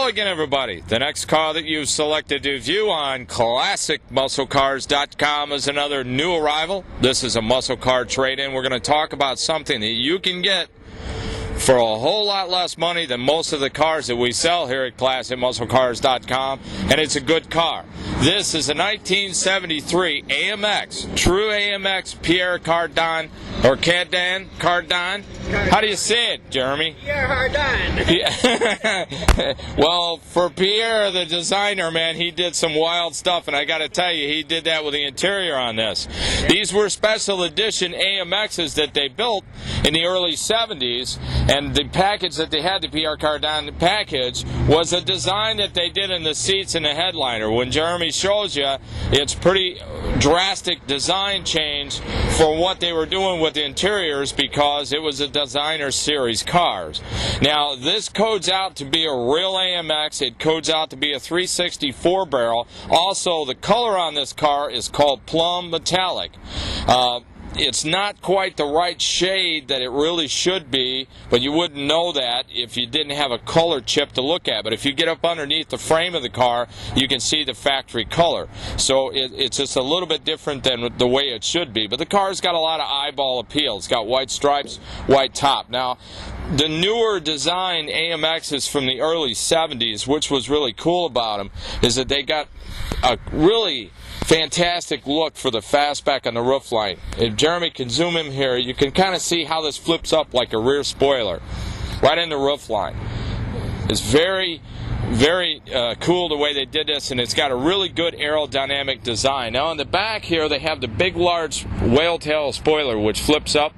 again, everybody. The next car that you've selected to view on ClassicMuscleCars.com is another new arrival. This is a muscle car trade-in. We're going to talk about something that you can get for a whole lot less money than most of the cars that we sell here at ClassicMuscleCars.com, and it's a good car. This is a 1973 AMX, true AMX Pierre Cardon, or Cardon? How do you say it, Jeremy? Pierre Cardon. Well, for Pierre, the designer, man, he did some wild stuff, and I got to tell you, he did that with the interior on this. These were special edition AMXs that they built in the early 70s, and the package that they had, the Pierre Cardon package, was a design that they did in the seats and the headliner. When Jeremy shows you, it's pretty drastic design change for what they were doing with the interiors because it was a designer series cars. Now, this codes out to be a real AMX. It codes out to be a 364 barrel. Also, the color on this car is called plum metallic. It's not quite the right shade that it really should be, but you wouldn't know that if you didn't have a color chip to look at. But if you get up underneath the frame of the car, you can see the factory color. So it's just a little bit different than the way it should be. But the car's got a lot of eyeball appeal. It's got white stripes, white top. Now, the newer design AMXs from the early 70s, which was really cool about them, is that they got a really fantastic look for the fastback on the roofline. If Jeremy can zoom in here, you can kind of see how this flips up like a rear spoiler right in the roofline. It's very cool the way they did this, and it's got a really good aerodynamic design. Now on the back here they have the big large whale tail spoiler which flips up.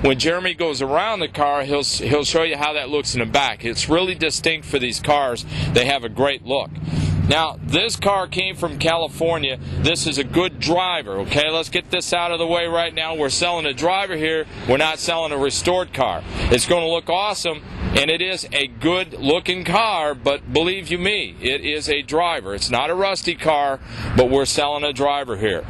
When Jeremy goes around the car, he'll show you how that looks in the back. It's really distinct for these cars. They have a great look. Now, this car came from California. This is a good driver, okay? Let's get this out of the way right now. We're selling a driver here. We're not selling a restored car. It's going to look awesome, and it is a good-looking car, but believe you me, it is a driver. It's not a rusty car, but we're selling a driver here.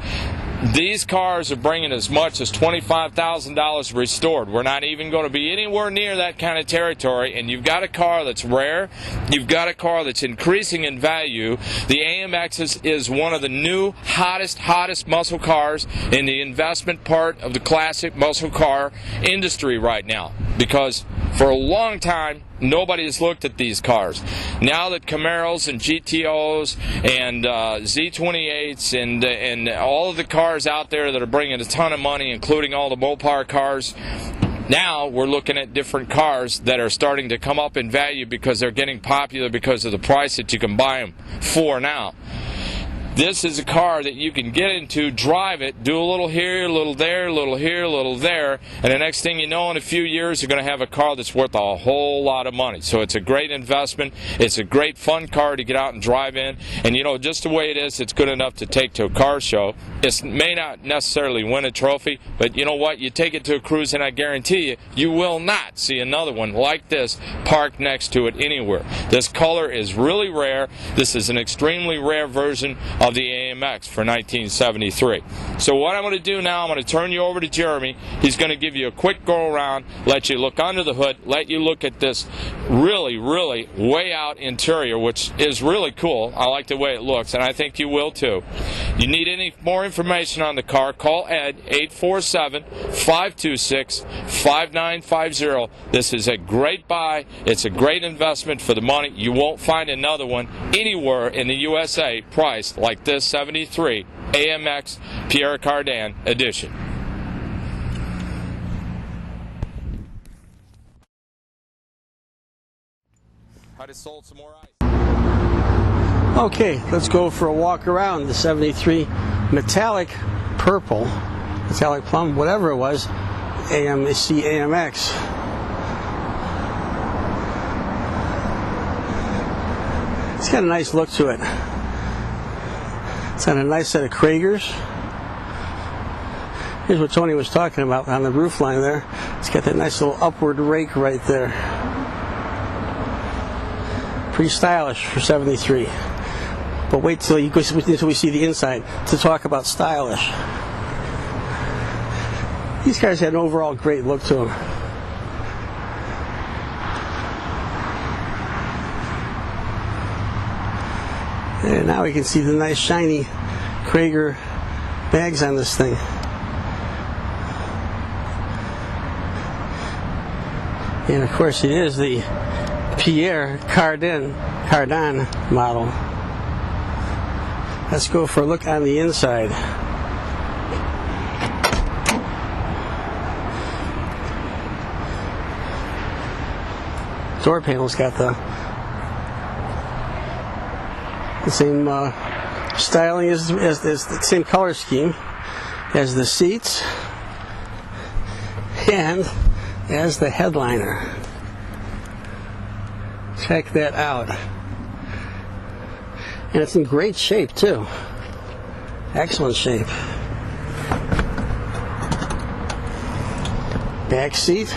These cars are bringing as much as $25,000 restored. We're not even going to be anywhere near that kind of territory, and you've got a car that's rare. You've got a car that's increasing in value. The AMX is one of the new hottest muscle cars in the investment part of the classic muscle car industry right now, because for a long time nobody has looked at these cars. Now that Camaros and GTOs and Z28s and all of the cars out there that are bringing a ton of money, including all the Mopar cars, now we're looking at different cars that are starting to come up in value because they're getting popular because of the price that you can buy them for now. This is a car that you can get into, drive it, do a little here, a little there, a little here, a little there, and the next thing you know, in a few years, you're going to have a car that's worth a whole lot of money. So it's a great investment. It's a great fun car to get out and drive in. And, you know, just the way it is, it's good enough to take to a car show. It may not necessarily win a trophy, but you know what? You take it to a cruise, and I guarantee you, you will not see another one like this parked next to it anywhere. This color is really rare. This is an extremely rare version of the AMX for 1973. So what I'm going to do now, I'm going to turn you over to Jeremy. He's going to give you a quick go around, let you look under the hood, let you look at this really way out interior, which is really cool. I like the way it looks, and I think you will too. You need any more information on the car, call Ed, 847-526-5950. This is a great buy. It's a great investment for the money. You won't find another one anywhere in the USA priced like this 73 AMX Pierre Cardon edition. I just sold some more ice. Okay, let's go for a walk around the 73 metallic purple, metallic plum, whatever it was, AMC AMX. It's got a nice look to it. It's got a nice set of Kragers. Here's what Tony was talking about on the roof line there. It's got that nice little upward rake right there. Pretty stylish for 73. But wait till we see the inside to talk about stylish. These cars had an overall great look to them. And now we can see the nice shiny Krager bags on this thing. And of course it is the Pierre Cardon model. Let's go for a look on the inside. Door panel's got the same styling as the same color scheme as the seats and as the headliner. Check that out. And it's in great shape too. Excellent shape. Back seat.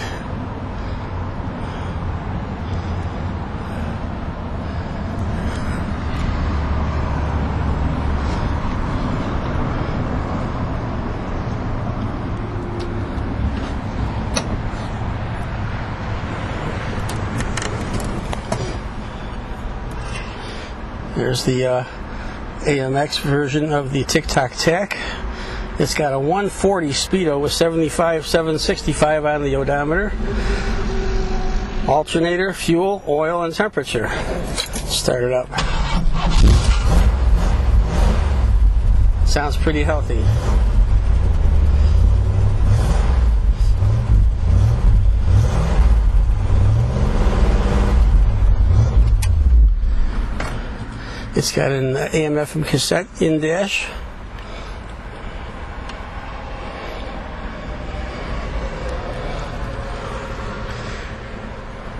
There's the AMX version of the Tic Tac Tac. It's got a 140 speedo with 765 on the odometer. Alternator, fuel, oil, and temperature. Start it up. Sounds pretty healthy. It's got an AM/FM cassette in-dash.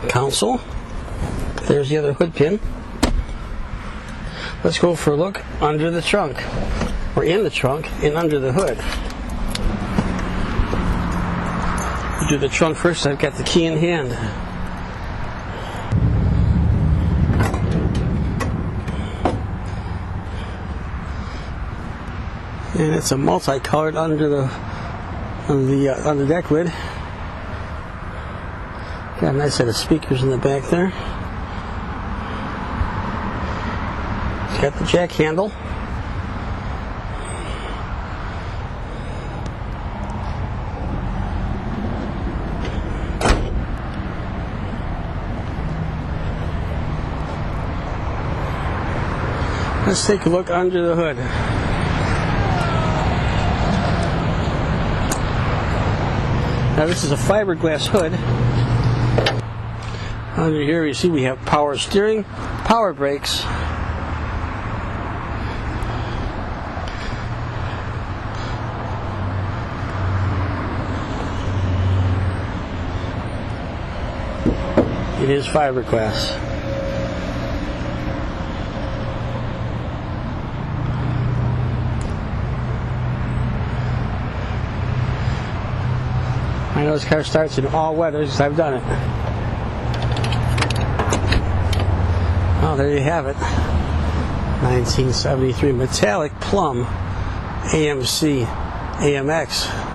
Console. There's the other hood pin. Let's go for a look under the trunk. Or in the trunk and under the hood. We'll do the trunk first. I've got the key in hand. And it's a multicolored under the deck lid. Got a nice set of speakers in the back there. It's got the jack handle. Let's take a look under the hood. Now this is a fiberglass hood. Under here you see we have power steering, power brakes, it is fiberglass. I know this car starts in all weathers because I've done it. Oh, there you have it. 1973 metallic plum AMC AMX.